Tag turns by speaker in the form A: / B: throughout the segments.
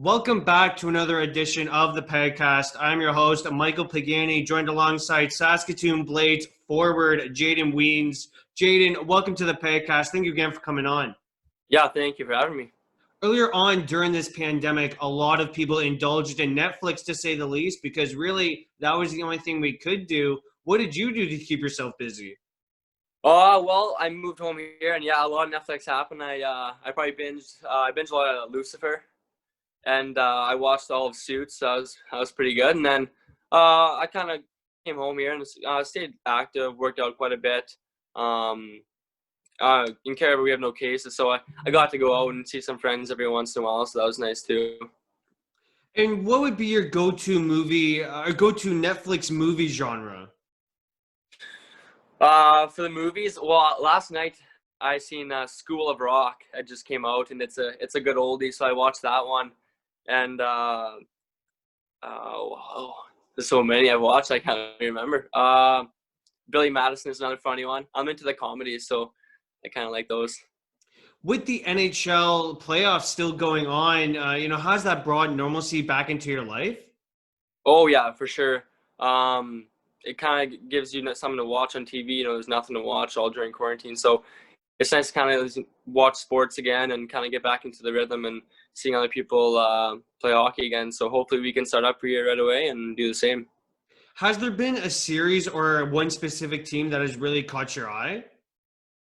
A: Welcome back to another edition of the Pagcast. I'm your host, Michael Pagani, joined alongside Saskatoon Blades forward Jayden Wiens. Jayden, welcome to the Pagcast. Thank you again for coming on.
B: Yeah, thank you for having me.
A: Earlier on during this pandemic, a lot of people indulged in Netflix, to say the least, because really that was the only thing we could do. What did you do to keep yourself busy?
B: Well, I moved home here, and yeah, a lot of Netflix happened. I probably binged a lot of Lucifer, and I watched all of Suits. So that was pretty good. And then I kind of came home here and stayed active, worked out quite a bit. In Caribou, we have no cases, so I got to go out and see some friends every once in a while, so that was nice too.
A: And what would be your go-to movie or go-to Netflix movie genre?
B: For the movies, well, last night I seen School of Rock. It just came out, and it's a good oldie, so I watched that one. And there's so many I've watched I can't remember. Billy Madison is another funny one. I'm into the comedies, so I kind of like those.
A: With the NHL playoffs still going on, how's that brought normalcy back into your life?
B: Oh yeah, for sure. It kind of gives you something to watch on TV. There's nothing to watch all during quarantine, so it's nice to kind of watch sports again and kind of get back into the rhythm and seeing other people play hockey again. So hopefully we can start up here right away and do the same.
A: Has there been a series or one specific team that has really caught your eye?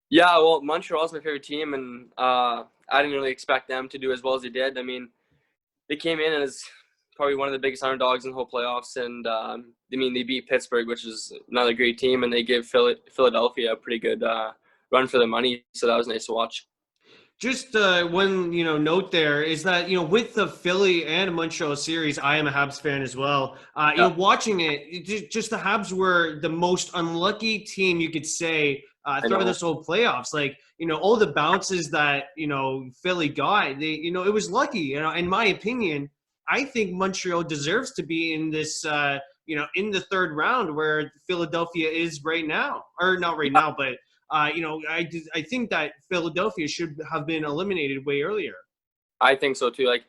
B: Yeah, well, Montreal's my favorite team, and I didn't really expect them to do as well as they did. I mean, they came in as probably one of the biggest underdogs in the whole playoffs, and they beat Pittsburgh, which is another great team, and they gave Philadelphia a pretty good run for their money, so that was nice to watch.
A: Just one note there is that with the Philly and Montreal series, I am a Habs fan as well. Watching it, just the Habs were the most unlucky team you could say throughout this whole playoffs. Like all the bounces that Philly got, it was lucky. In my opinion, I think Montreal deserves to be in this in the third round where Philadelphia is right now, or not right now, but. I think that Philadelphia should have been eliminated way earlier.
B: I think so too. A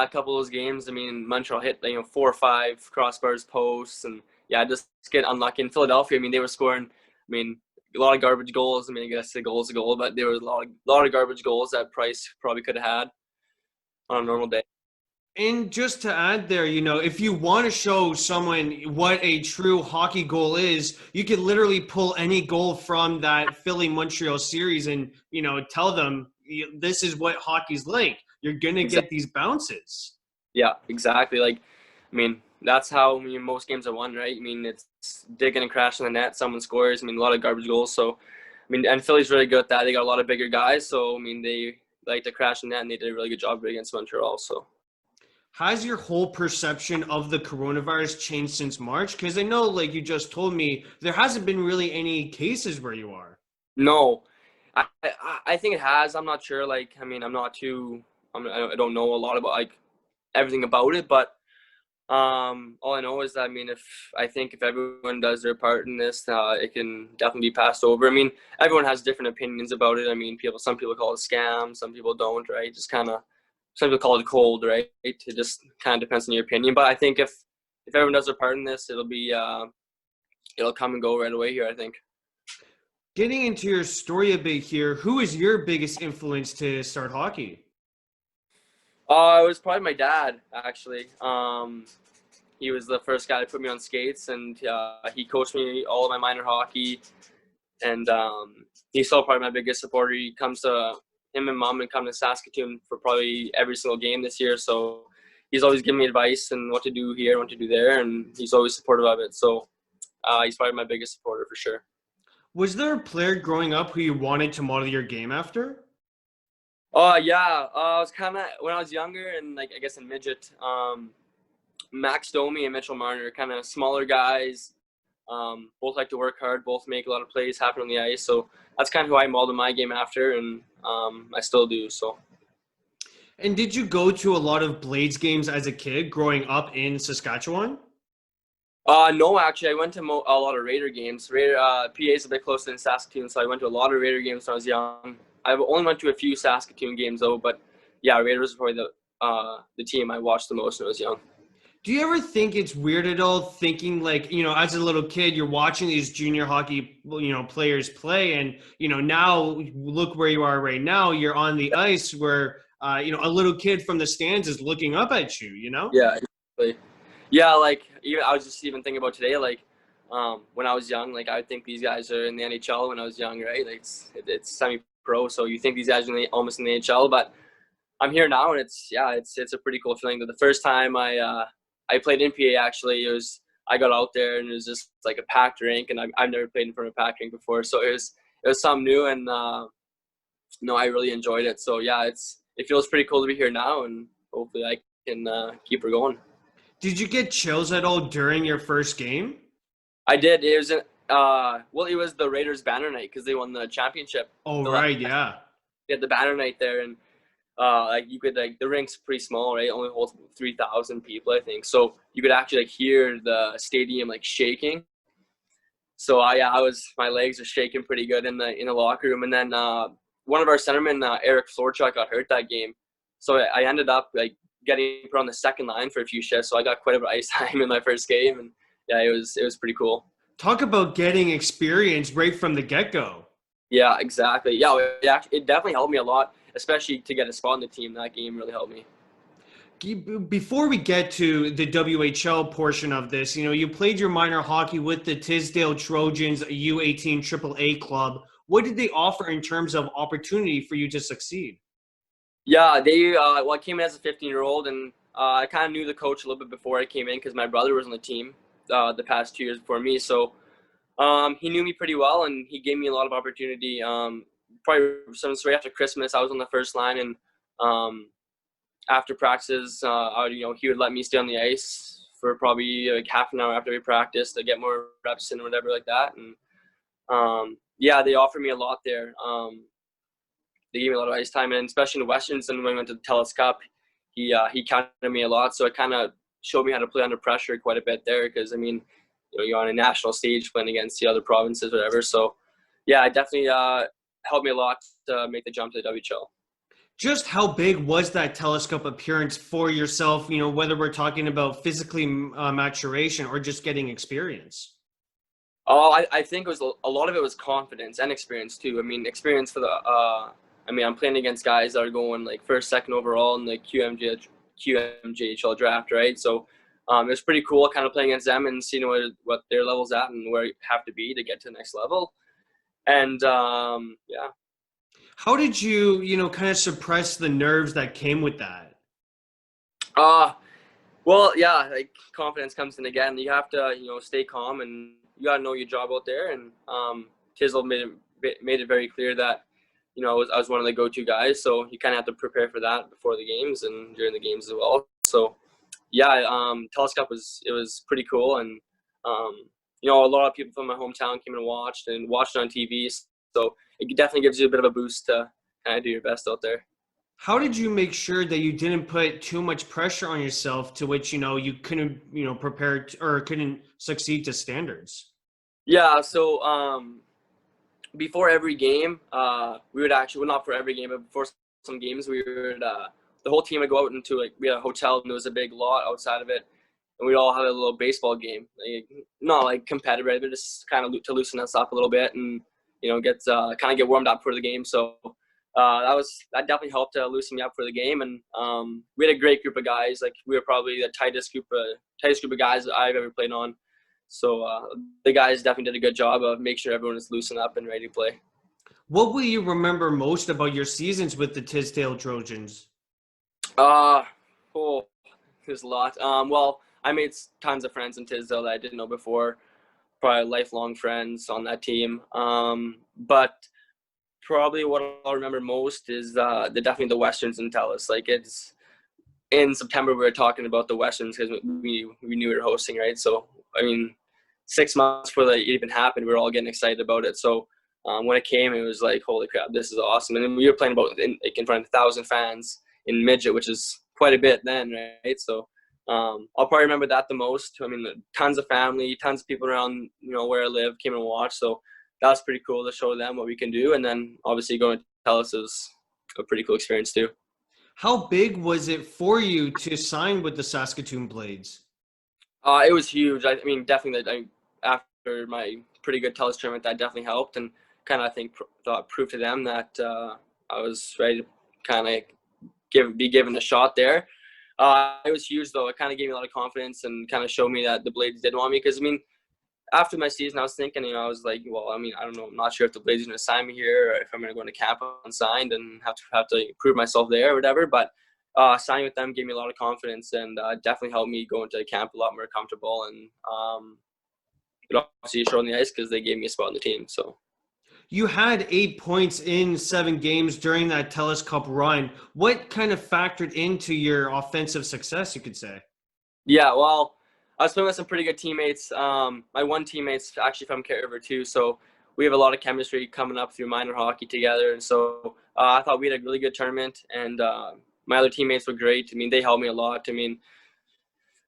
B: couple of those games. I mean, Montreal hit 4 or 5 crossbars, posts, and just get unlucky. In Philadelphia, I mean, they were scoring. I mean, a lot of garbage goals. I mean, I guess a goal's a goal, but there was a lot of garbage goals that Price probably could have had on a normal day.
A: And just to add there, if you want to show someone what a true hockey goal is, you could literally pull any goal from that Philly-Montreal series and, tell them this is what hockey's like. You're going to get these bounces.
B: Yeah, exactly. That's how most games are won, right? I mean, it's digging and crashing the net. Someone scores. I mean, a lot of garbage goals. So, and Philly's really good at that. They got a lot of bigger guys. So, they like to crash the net, and they did a really good job against Montreal. So.
A: Has your whole perception of the coronavirus changed since March? Because I know, like you just told me, there hasn't been really any cases where you are.
B: No, I think it has. I'm not sure. I don't know a lot about everything about it, but all I know is that if everyone does their part in this, it can definitely be passed over. I mean, everyone has different opinions about it. I mean, some people call it a scam, some people don't, right? Just kind of. Some people call it cold, right? It just kind of depends on your opinion. But I think if everyone does their part in this, it'll come and go right away here, I think.
A: Getting into your story a bit here, who is your biggest influence to start hockey?
B: It was probably my dad, actually. He was the first guy to put me on skates, and he coached me all of my minor hockey. And he's still probably my biggest supporter. He comes to him and mom and come to Saskatoon for probably every single game this year. So he's always giving me advice and what to do here, what to do there, and he's always supportive of it. So he's probably my biggest supporter for sure.
A: Was there a player growing up who you wanted to model your game after?
B: I was kind of, when I was younger and I guess in midget, Max Domi and Mitchell Marner, kind of smaller guys. Both like to work hard, both make a lot of plays happen on the ice. So that's kind of who I molded my game after, and I still do. So.
A: And did you go to a lot of Blades games as a kid growing up in Saskatchewan?
B: No, actually, I went to a lot of Raider games. PA is a bit closer than Saskatoon, so I went to a lot of Raider games when I was young. I only went to a few Saskatoon games, though, but yeah, Raiders were probably the team I watched the most when I was young.
A: Do you ever think it's weird at all thinking like, as a little kid, you're watching these junior hockey, players play and, now look where you are right now, you're on the ice where, a little kid from the stands is looking up at you,
B: Yeah, exactly. Yeah, like even I was just even thinking about today, like when I was young, like I would think these guys are in the NHL when I was young, right? Like it's semi-pro, so you think these guys are almost in the NHL, but I'm here now, and it's a pretty cool feeling. But the first time I played in PA, actually, I got out there and it was just like a packed rink, and I've never played in front of a packed rink before, so it was something new, and I really enjoyed it. So yeah, it feels pretty cool to be here now, and hopefully I can keep her going.
A: Did you get chills at all during your first game?
B: I did. It was it was the Raiders banner night because they won the championship.
A: Oh, right, yeah.
B: They had the banner night there, and you could the rink's pretty small, right? It only holds 3,000 people, I think. So you could actually hear the stadium shaking. So my legs were shaking pretty good in the locker room, and then one of our centermen, Eric Florchuk, got hurt that game. So I ended up getting put on the second line for a few shifts. So I got quite a bit of ice time in my first game, and yeah, it was pretty cool.
A: Talk about getting experience right from the get-go.
B: Yeah, exactly. Yeah, it definitely helped me a lot, especially to get a spot in the team. That game really helped me.
A: Before we get to the WHL portion of this, you played your minor hockey with the Tisdale Trojans, a U18 AAA club. What did they offer in terms of opportunity for you to succeed?
B: Yeah, I came in as a 15-year-old, and I kind of knew the coach a little bit before I came in because my brother was on the team the past 2 years before me. So he knew me pretty well, and he gave me a lot of opportunity. Probably since right after Christmas, I was on the first line, and after practices, he would let me stay on the ice for probably half an hour after we practiced to get more reps and whatever like that. And they offered me a lot there. They gave me a lot of ice time, and especially in the Westerns. And when we went to the Telus Cup, he counted me a lot, so it kind of showed me how to play under pressure quite a bit there. Because you're on a national stage playing against the other provinces, whatever. So yeah, it definitely helped me a lot to make the jump to the WHL.
A: Just how big was that Telus Cup appearance for yourself, whether we're talking about physically maturation or just getting experience?
B: Oh, I think it was a lot of it was confidence and experience too. Experience for the I'm playing against guys that are going first, second overall in the QMJHL draft, right? So it was pretty cool kind of playing against them and seeing what their level's at and where you have to be to get to the next level. And yeah.
A: How did you, kind of suppress the nerves that came with that?
B: Well, yeah, confidence comes in again. You have to, stay calm, and you got to know your job out there. And Tisdale made it very clear that, I was one of the go-to guys. So you kind of have to prepare for that before the games and during the games as well. So yeah, Telus Cup was pretty cool. And, a lot of people from my hometown came and watched it on TV. So it definitely gives you a bit of a boost to kind of do your best out there.
A: How did you make sure that you didn't put too much pressure on yourself to which, you couldn't, prepare or couldn't succeed to standards?
B: Yeah. So before every game, we would actually, well, not for every game, but before some games, we would, the whole team would go out into we had a hotel, and there was a big lot outside of it. And we'd all have a little baseball game, not competitive, but just kind of to loosen us up a little bit and, get warmed up for the game. So that definitely helped to loosen me up for the game. And we had a great group of guys. We were probably the tightest group of guys that I've ever played on. So the guys definitely did a good job of making sure everyone is loosened up and ready to play.
A: What will you remember most about your seasons with the Tisdale Trojans?
B: There's a lot. Well, I made tons of friends in Tisdale that I didn't know before. Probably lifelong friends on that team. But probably what I'll remember most is definitely the Westerns in Telus. It's in September we were talking about the Westerns because we knew we were hosting, right? So 6 months before that even happened, we were all getting excited about it. So when it came, it was holy crap, this is awesome. And then we were playing in front of 1,000 fans in midget, which is quite a bit then, right? So I'll probably remember that the most. Tons of family, tons of people around, where I live came and watched. So that was pretty cool to show them what we can do. And then obviously going to Telus is a pretty cool experience too.
A: How big was it for you to sign with the Saskatoon Blades?
B: It was huge. I mean, definitely after my pretty good Telus tournament, that definitely helped, and kind of I think proved to them that I was ready to kind of be given a shot there. It was huge though. It kind of gave me a lot of confidence and kind of showed me that the Blades did want me, because I mean, after my season, I was thinking, I was like, well, I mean, I don't know. I'm not sure if the Blades are going to sign me here, or if I'm going to go into camp unsigned and have to prove myself there or whatever. But signing with them gave me a lot of confidence, and definitely helped me go into camp a lot more comfortable. And it obviously showed on the ice because they gave me a spot on the team. So
A: You had 8 points in 7 games during that Telus Cup run. What kind of factored into your offensive success, you could say?
B: yeah, well, I was playing with some pretty good teammates. My one teammate's actually from Kit River too, so we have a lot of chemistry coming up through minor hockey together. And so I thought we had a really good tournament, and my other teammates were great. I mean, they helped me a lot. I mean,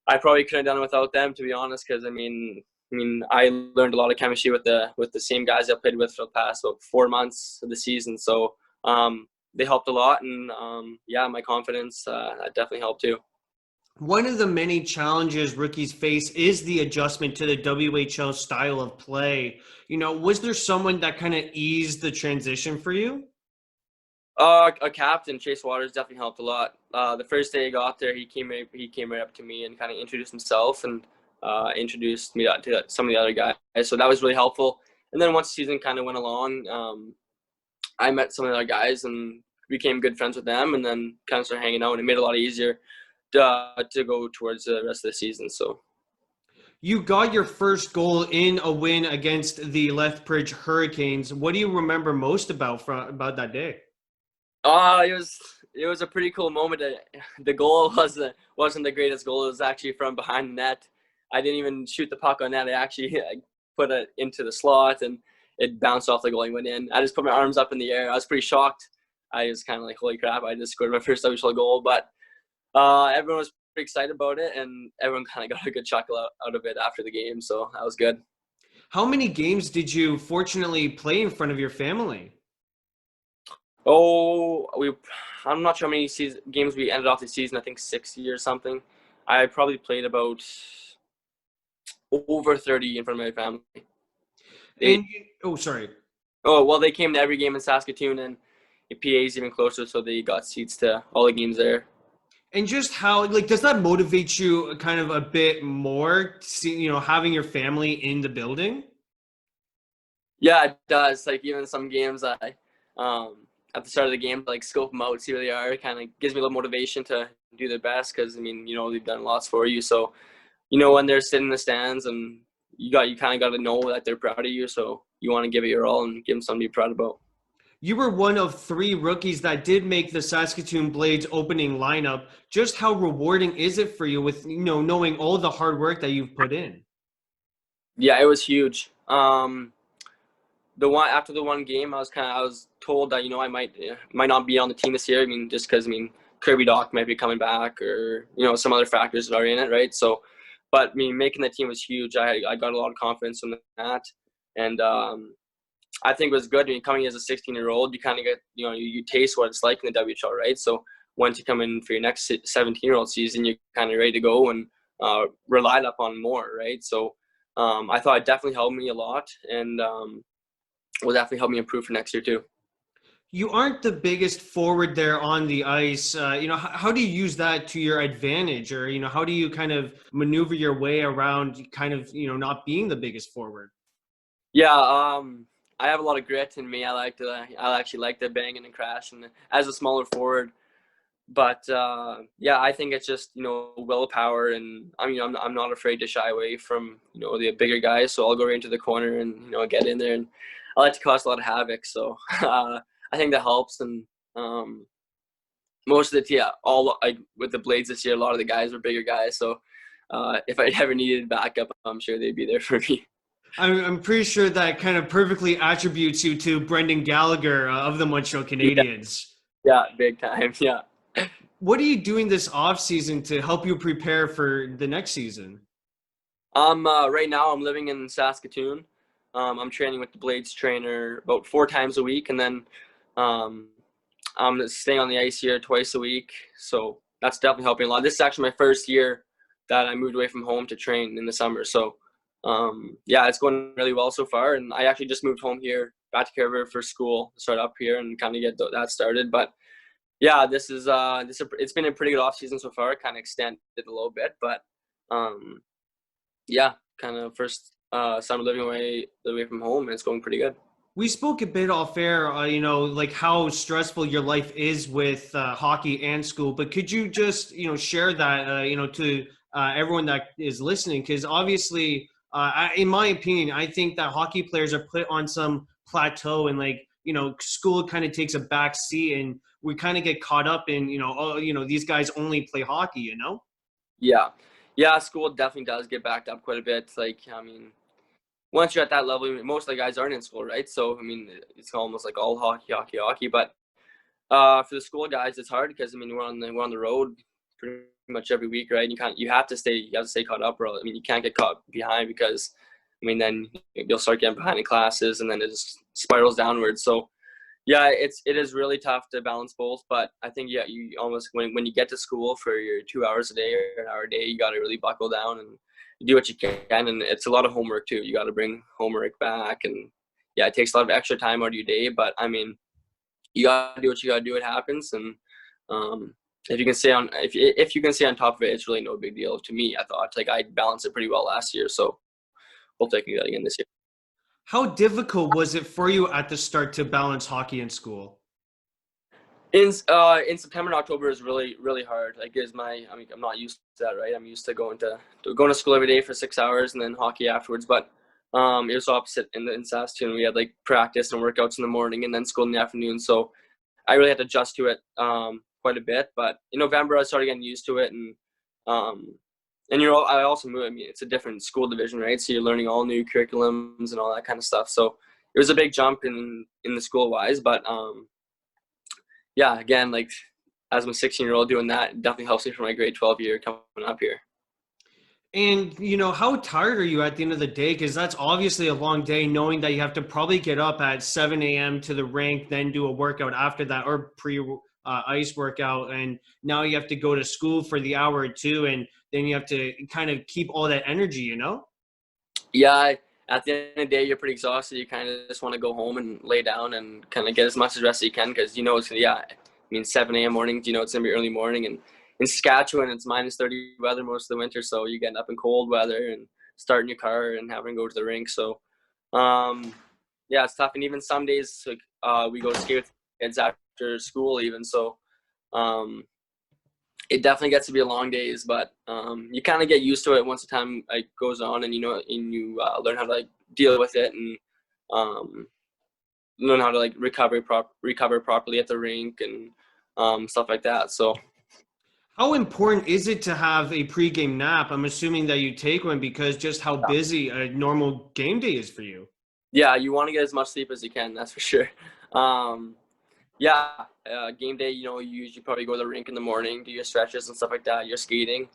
B: I probably couldn't have done it without them, to be honest, because I learned a lot of chemistry with the same guys I played with for the past 4 months of the season. So they helped a lot, and yeah, my confidence that definitely helped too.
A: One of the many challenges rookies face is the adjustment to the WHL style of play. Was there someone that kind of eased the transition for you?
B: A captain, Chase Waters, definitely helped a lot. The first day I got there, he came right up to me and kind of introduced himself and introduced me to some of the other guys. So that was really helpful. And then once the season kind of went along, I met some of the other guys and became good friends with them, and then kind of started hanging out, and it made it a lot easier to go towards the rest of the season. So
A: You got your first goal in a win against the Lethbridge Hurricanes. What do you remember most about that day?
B: it was a pretty cool moment. The goal wasn't the greatest goal. It was actually from behind the net. I didn't even shoot the puck on net. I actually put it into the slot, and it bounced off the goal and went in. I just put my arms up in the air. I was pretty shocked. I was kind of like, holy crap, I just scored my first WHL goal. But everyone was pretty excited about it, and everyone kind of got a good chuckle out of it after the game. So that was good.
A: How many games did you fortunately play in front of your family?
B: Oh, I'm not sure how many games we ended off the season. I think 60 or something. I probably played about over 30 in front of my family.
A: Sorry.
B: Oh, well, they came to every game in Saskatoon, and the PA is even closer, so they got seats to all the games there.
A: And just how, does that motivate you kind of a bit more, having your family in the building?
B: Yeah, it does. Like, even some games, at the start of the game, like, scope them out, see where they are. It kind of gives me a little motivation to do their best, because, I mean, they've done lots for you. So, when they're sitting in the stands, and you kind of got to know that they're proud of you, so you want to give it your all and give them something to be proud about.
A: You were one of 3 rookies that did make the Saskatoon Blades opening lineup. Just how rewarding is it for you with, knowing all the hard work that you've put in?
B: Yeah, it was huge. After the one game, I was told that I might not be on the team this year. I mean, just because Kirby Doc might be coming back, or some other factors that are in it, right? So, but making the team was huge. I got a lot of confidence from that, and I think it was good. Coming as a 16-year-old, you kind of get you taste what it's like in the WHL, right? So once you come in for your next 17-year-old season, you're kind of ready to go and relied upon more, right? So I thought it definitely helped me a lot, and will definitely help me improve for next year too.
A: You aren't the biggest forward there on the ice. How do you use that to your advantage, or how do you kind of maneuver your way around kind of not being the biggest forward?
B: Yeah, I have a lot of grit in me. I actually like the banging and crashing as a smaller forward. But yeah, I think it's just willpower, and I'm not afraid to shy away from the bigger guys. So I'll go right into the corner and get in there, and I like to cause a lot of havoc. So I think that helps. And most of all like with the Blades this year, a lot of the guys were bigger guys. So if I ever needed backup, I'm sure they'd be there for me.
A: I'm pretty sure that kind of perfectly attributes you to Brendan Gallagher of the Montreal
B: Yeah,
A: Canadiens.
B: yeah, big time. Yeah.
A: What are you doing this off season to help you prepare for the next season?
B: Right now I'm living in Saskatoon. I'm training with the Blades trainer about 4 times a week, and then I'm staying on the ice here twice a week, so that's definitely helping a lot. This is actually my first year that I moved away from home to train in the summer. So, yeah, it's going really well so far. And I actually just moved home here, back to Carver for school, start up here and kind of get that started. But yeah, it's been a pretty good off season so far. Kind of extended a little bit, but yeah, kind of first summer living away from home, and it's going pretty good.
A: We spoke a bit off air, like how stressful your life is with hockey and school. But could you just, share that, to everyone that is listening? Because obviously, in my opinion, I think that hockey players are put on some plateau, and school kind of takes a back seat, and we kind of get caught up in, these guys only play hockey.
B: Yeah, school definitely does get backed up quite a bit. Like, I mean, once you're at that level, most of the guys aren't in school, right? So, I mean, it's almost like all hockey. But for the school guys, it's hard because, I mean, we're on the road pretty much every week, right? And you have to stay caught up, or I mean, you can't get caught behind because, I mean, then you'll start getting behind in classes, and then it just spirals downwards. So, yeah, it is really tough to balance both. But I think, yeah, you almost when you get to school for your 2 hours a day or an hour a day, you got to really buckle down and do what you can. And it's a lot of homework too. You got to bring homework back, and yeah, it takes a lot of extra time out of your day. But I mean, you got to do what you got to do. It happens, and if you can stay on top of it, it's really no big deal to me. I thought like I balanced it pretty well last year, so hopefully I can do that again this year.
A: How difficult was it for you at the start to balance hockey and school?
B: In September and October is really, really hard. Like, I'm not used to that, right? I'm used to going to school every day for 6 hours and then hockey afterwards. But it was opposite in Saskatoon. We had like practice and workouts in the morning and then school in the afternoon. So I really had to adjust to it quite a bit. But in November, I started getting used to it, and I also moved. I mean, it's a different school division, right? So you're learning all new curriculums and all that kind of stuff. So it was a big jump in the school wise, but yeah, again, like as a 16-year-old doing that, it definitely helps me for my grade 12 year coming up here.
A: And, how tired are you at the end of the day? Because that's obviously a long day, knowing that you have to probably get up at 7 a.m. to the rink, then do a workout after that, or ice workout. And now you have to go to school for the hour or two, and then you have to kind of keep all that energy,
B: Yeah, at the end of the day, you're pretty exhausted. You kind of just want to go home and lay down and kind of get as much rest as you can because I mean, 7 a.m. mornings, it's going to be early morning. And in Saskatchewan, it's minus 30 weather most of the winter, so you get up in cold weather and starting your car and having to go to the rink. So, yeah, it's tough. And even some days, like, we go skate with kids after school even. So, it definitely gets to be a long days, but you kind of get used to it once the time like goes on, and you learn how to like deal with it and learn how to like recover properly at the rink and stuff like that. So,
A: how important is it to have a pregame nap? I'm assuming that you take one because just how busy a normal game day is for you.
B: Yeah, you want to get as much sleep as you can. That's for sure. Yeah, game day, you usually probably go to the rink in the morning, do your stretches and stuff like that. You're skating,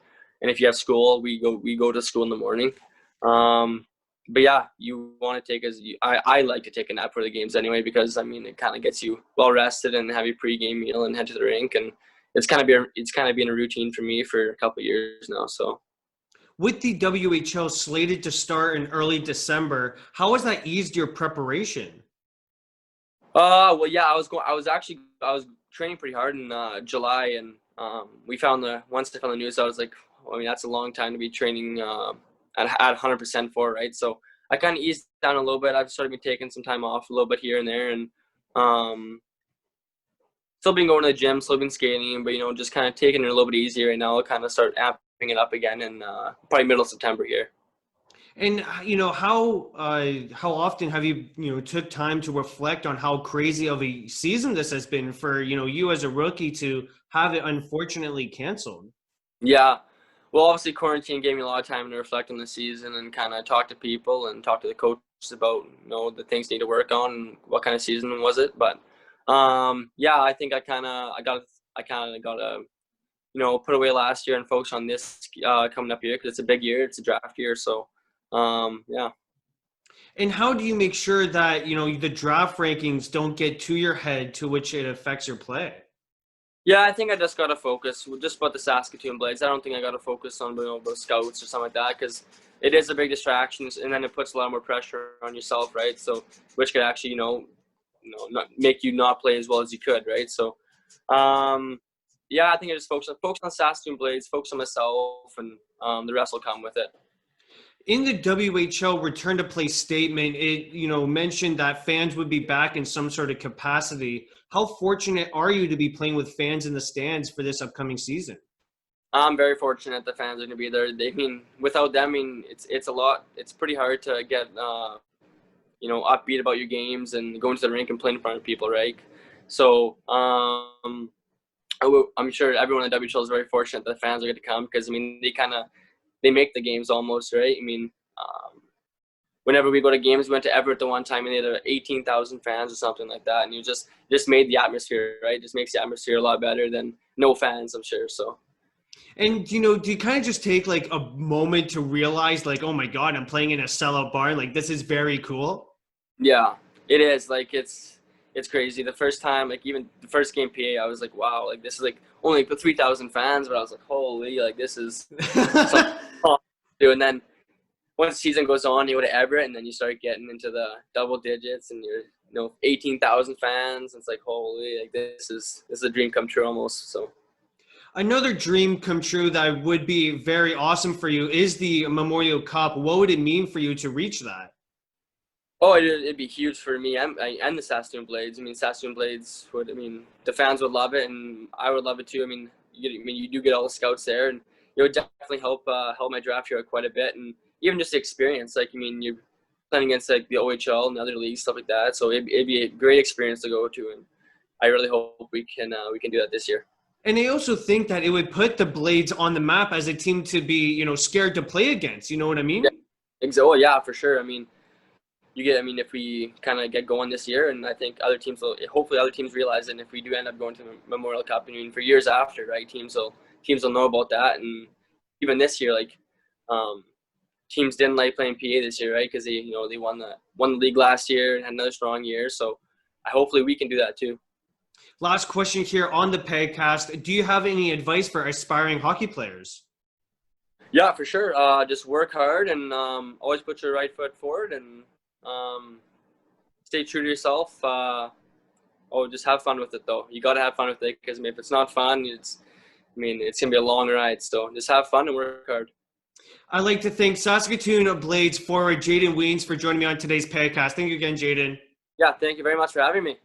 B: and if you have school, we go to school in the morning. But yeah, you want to take I like to take a nap for the games anyway because I mean it kind of gets you well rested and have your pregame meal and head to the rink, and it's kind of been a routine for me for a couple of years now. So.
A: With the WHL slated to start in early December, how has that eased your preparation?
B: Well, yeah, I was training pretty hard in July, and once I found the news, I was like, I mean, that's a long time to be training at 100% for, right? So I kind of eased down a little bit. I've started taking some time off a little bit here and there, and still been going to the gym, still been skating, but just kind of taking it a little bit easier right now. I'll kind of start amping it up again in probably middle of September here.
A: And how often have you took time to reflect on how crazy of a season this has been for you as a rookie to have it unfortunately canceled?
B: Yeah, well, obviously quarantine gave me a lot of time to reflect on the season and kind of talk to people and talk to the coaches about the things need to work on and what kind of season was it. But yeah, I think I kind of got to put away last year and focus on this coming up year because it's a big year, it's a draft year, so. Yeah.
A: And how do you make sure that, the draft rankings don't get to your head to which it affects your play?
B: Yeah, I think I just got to focus just about the Saskatoon Blades. I don't think I got to focus on about scouts or something like that, because it is a big distraction, and then it puts a lot more pressure on yourself, right? So, which could actually, not make you not play as well as you could, right? So, yeah, I think I just focus on Saskatoon Blades, focus on myself, and the rest will come with it.
A: In the WHL return to play statement, it mentioned that fans would be back in some sort of capacity. How fortunate are you to be playing with fans in the stands for this upcoming season?
B: I'm very fortunate the fans are going to be there. Without them, it's a lot. It's pretty hard to get upbeat about your games and go into the rink and play in front of people, right? So I'm sure everyone in the WHL is very fortunate that the fans are going to come, because they make the games almost, right? Whenever we go to games, we went to Everett the one time and they had 18,000 fans or something like that, and you just made the atmosphere, right? Just makes the atmosphere a lot better than no fans, I'm sure. So.
A: And, do you kind of just take like a moment to realize like, oh my God, I'm playing in a sellout barn. Like, this is very cool.
B: Yeah, it is. Like, it's crazy. The first time, like even the first game PA, I was like, wow, like this is like only 3,000 fans, but I was like, holy, like this is something to do. And then once the season goes on, you go to Everett, and then you start getting into the double digits, and you're 18,000 fans. It's like, holy, like this is a dream come true almost. So.
A: Another dream come true that would be very awesome for you is the Memorial Cup. What would it mean for you to reach that?
B: Oh, it'd be huge for me and the Saskatoon Blades. Saskatoon Blades the fans would love it, and I would love it too. You do get all the scouts there, and it would definitely help my draft year quite a bit, and even just the experience. Like, you're playing against like the OHL and other leagues, stuff like that. So it'd be a great experience to go to, and I really hope we can do that this year.
A: And I also think that it would put the Blades on the map as a team to be, scared to play against. You know what I mean?
B: Yeah. Oh yeah, for sure. If we kind of get going this year, and I think hopefully other teams realize it, and if we do end up going to the Memorial Cup, for years after, right, teams will know about that. And even this year, like, teams didn't like playing PA this year, right, because they won the league last year and had another strong year. So hopefully we can do that too.
A: Last question here on the Pagcast. Do you have any advice for aspiring hockey players?
B: Yeah, for sure. Just work hard and always put your right foot forward, and stay true to yourself. Just have fun with it, though. You got to have fun with it, because if it's not fun, it's going to be a long ride. So just have fun and work hard.
A: I'd like to thank Saskatoon Blades forward Jayden Wiens for joining me on today's Pagcast. Thank you again, Jayden.
B: Yeah, thank you very much for having me.